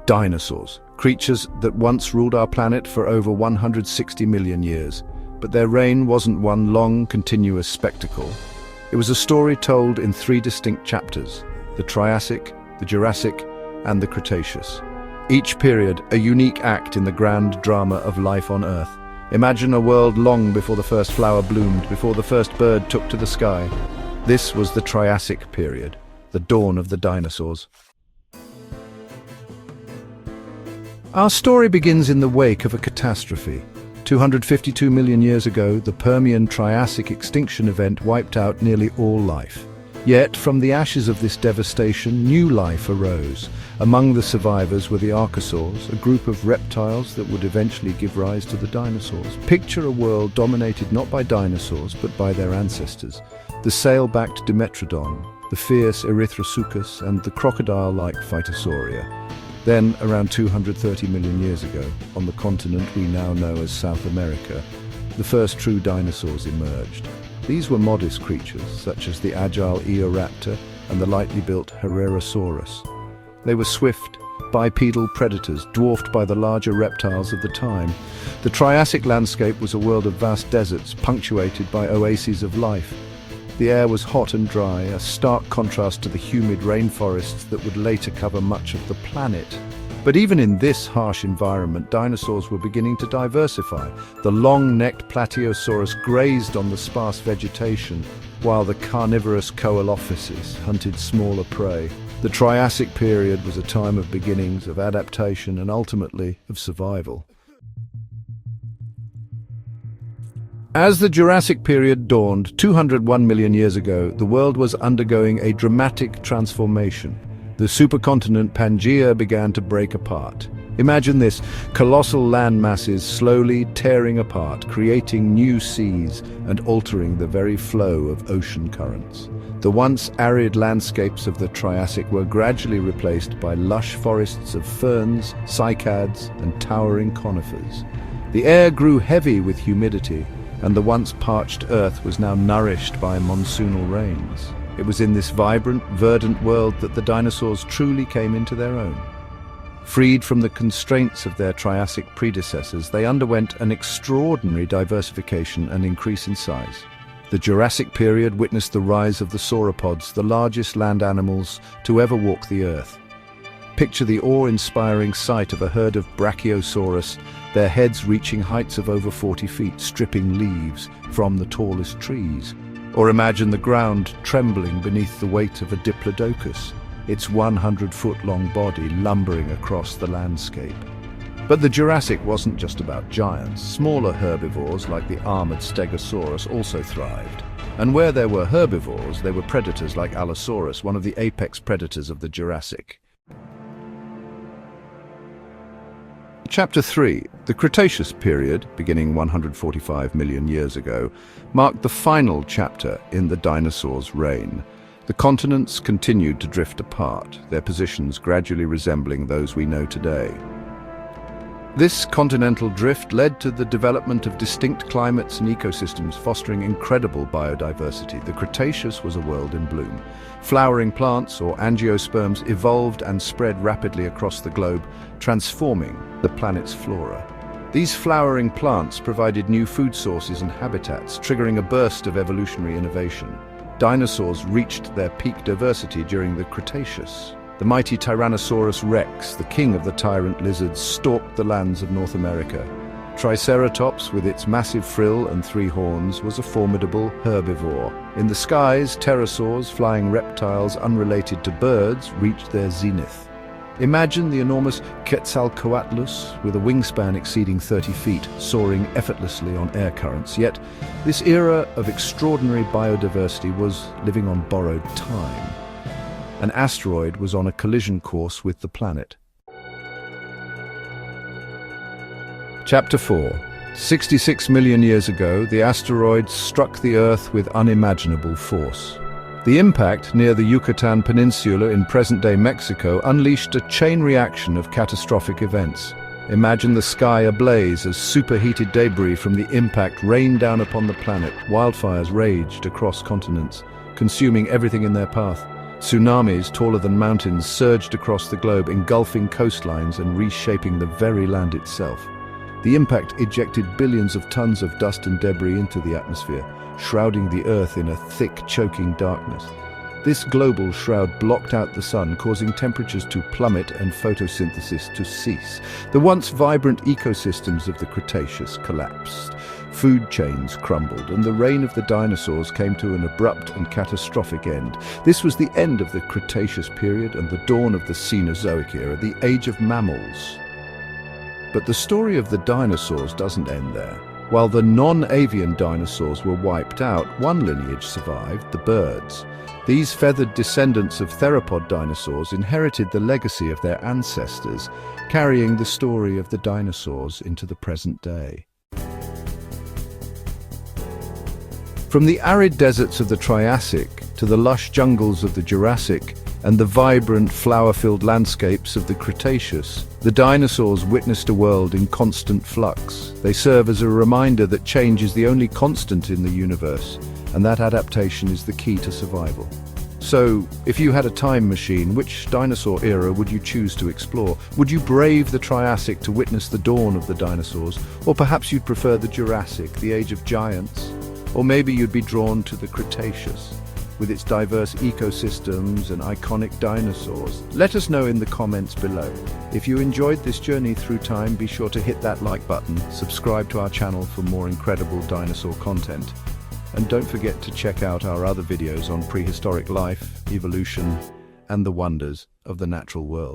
Dinosaurs, creatures that once ruled our planet for over 160 million years. But their reign wasn't one long, continuous spectacle. It was a story told in three distinct chapters: the Triassic, the Jurassic, and the Cretaceous. Each period a unique act in the grand drama of life on Earth. Imagine a world long before the first flower bloomed, before the first bird took to the sky. This was the Triassic Period, the dawn of the dinosaurs. Our story begins in the wake of a catastrophe. 252 million years ago, the Permian-Triassic extinction event wiped out nearly all life. Yet, from the ashes of this devastation, new life arose. Among the survivors were the archosaurs, a group of reptiles that would eventually give rise to the dinosaurs. Picture a world dominated not by dinosaurs, but by their ancestors. The sail-backed Dimetrodon, the fierce Erythrosuchus, and the crocodile-like Phytosauria. Then, around 230 million years ago, on the continent we now know as South America, the first true dinosaurs emerged. These were modest creatures, such as the agile Eoraptor and the lightly built Herrerasaurus. They were swift, bipedal predators, dwarfed by the larger reptiles of the time. The Triassic landscape was a world of vast deserts, punctuated by oases of life. The air was hot and dry, a stark contrast to the humid rainforests that would later cover much of the planet. But even in this harsh environment, dinosaurs were beginning to diversify. The long-necked Plateosaurus grazed on the sparse vegetation, while the carnivorous Coelophysis hunted smaller prey. The Triassic period was a time of beginnings, of adaptation, and ultimately of survival. As the Jurassic period dawned 201 million years ago, the world was undergoing a dramatic transformation. The supercontinent Pangaea began to break apart. Imagine this: colossal land masses slowly tearing apart, creating new seas and altering the very flow of ocean currents. The once arid landscapes of the Triassic were gradually replaced by lush forests of ferns, cycads, and towering conifers. The air grew heavy with humidity, and the once parched earth was now nourished by monsoonal rains. It was in this vibrant, verdant world that the dinosaurs truly came into their own. Freed from the constraints of their Triassic predecessors, they underwent an extraordinary diversification and increase in size. The Jurassic period witnessed the rise of the sauropods, the largest land animals to ever walk the earth. Picture the awe-inspiring sight of a herd of Brachiosaurus, their heads reaching heights of over 40 feet, stripping leaves from the tallest trees. Or imagine the ground trembling beneath the weight of a Diplodocus, its 100-foot-long body lumbering across the landscape. But the Jurassic wasn't just about giants. Smaller herbivores like the armored Stegosaurus also thrived. And where there were herbivores, there were predators like Allosaurus, one of the apex predators of the Jurassic. Chapter 3. The Cretaceous Period, beginning 145 million years ago, marked the final chapter in the dinosaurs' reign. The continents continued to drift apart, their positions gradually resembling those we know today. This continental drift led to the development of distinct climates and ecosystems, fostering incredible biodiversity. The Cretaceous was a world in bloom. Flowering plants, or angiosperms, evolved and spread rapidly across the globe, transforming the planet's flora. These flowering plants provided new food sources and habitats, triggering a burst of evolutionary innovation. Dinosaurs reached their peak diversity during the Cretaceous. The mighty Tyrannosaurus rex, the king of the tyrant lizards, stalked the lands of North America. Triceratops, with its massive frill and 3 horns, was a formidable herbivore. In the skies, pterosaurs, flying reptiles unrelated to birds, reached their zenith. Imagine the enormous Quetzalcoatlus, with a wingspan exceeding 30 feet, soaring effortlessly on air currents. Yet, this era of extraordinary biodiversity was living on borrowed time. An asteroid was on a collision course with the planet. Chapter 4. 66 million years ago, the asteroid struck the Earth with unimaginable force. The impact near the Yucatan Peninsula in present-day Mexico unleashed a chain reaction of catastrophic events. Imagine the sky ablaze as superheated debris from the impact rained down upon the planet. Wildfires raged across continents, consuming everything in their path. Tsunamis taller than mountains surged across the globe, engulfing coastlines and reshaping the very land itself. The impact ejected billions of tons of dust and debris into the atmosphere, shrouding the Earth in a thick, choking darkness. This global shroud blocked out the sun, causing temperatures to plummet and photosynthesis to cease. The once vibrant ecosystems of the Cretaceous collapsed. Food chains crumbled, and the reign of the dinosaurs came to an abrupt and catastrophic end. This was the end of the Cretaceous period and the dawn of the Cenozoic era, the age of mammals. But the story of the dinosaurs doesn't end there. While the non-avian dinosaurs were wiped out, one lineage survived, the birds. These feathered descendants of theropod dinosaurs inherited the legacy of their ancestors, carrying the story of the dinosaurs into the present day. From the arid deserts of the Triassic to the lush jungles of the Jurassic and the vibrant, flower-filled landscapes of the Cretaceous, the dinosaurs witnessed a world in constant flux. They serve as a reminder that change is the only constant in the universe, and that adaptation is the key to survival. So, if you had a time machine, which dinosaur era would you choose to explore? Would you brave the Triassic to witness the dawn of the dinosaurs? Or perhaps you'd prefer the Jurassic, the age of giants? Or maybe you'd be drawn to the Cretaceous, with its diverse ecosystems and iconic dinosaurs. Let us know in the comments below. If you enjoyed this journey through time, be sure to hit that like button, subscribe to our channel for more incredible dinosaur content, and don't forget to check out our other videos on prehistoric life, evolution, and the wonders of the natural world.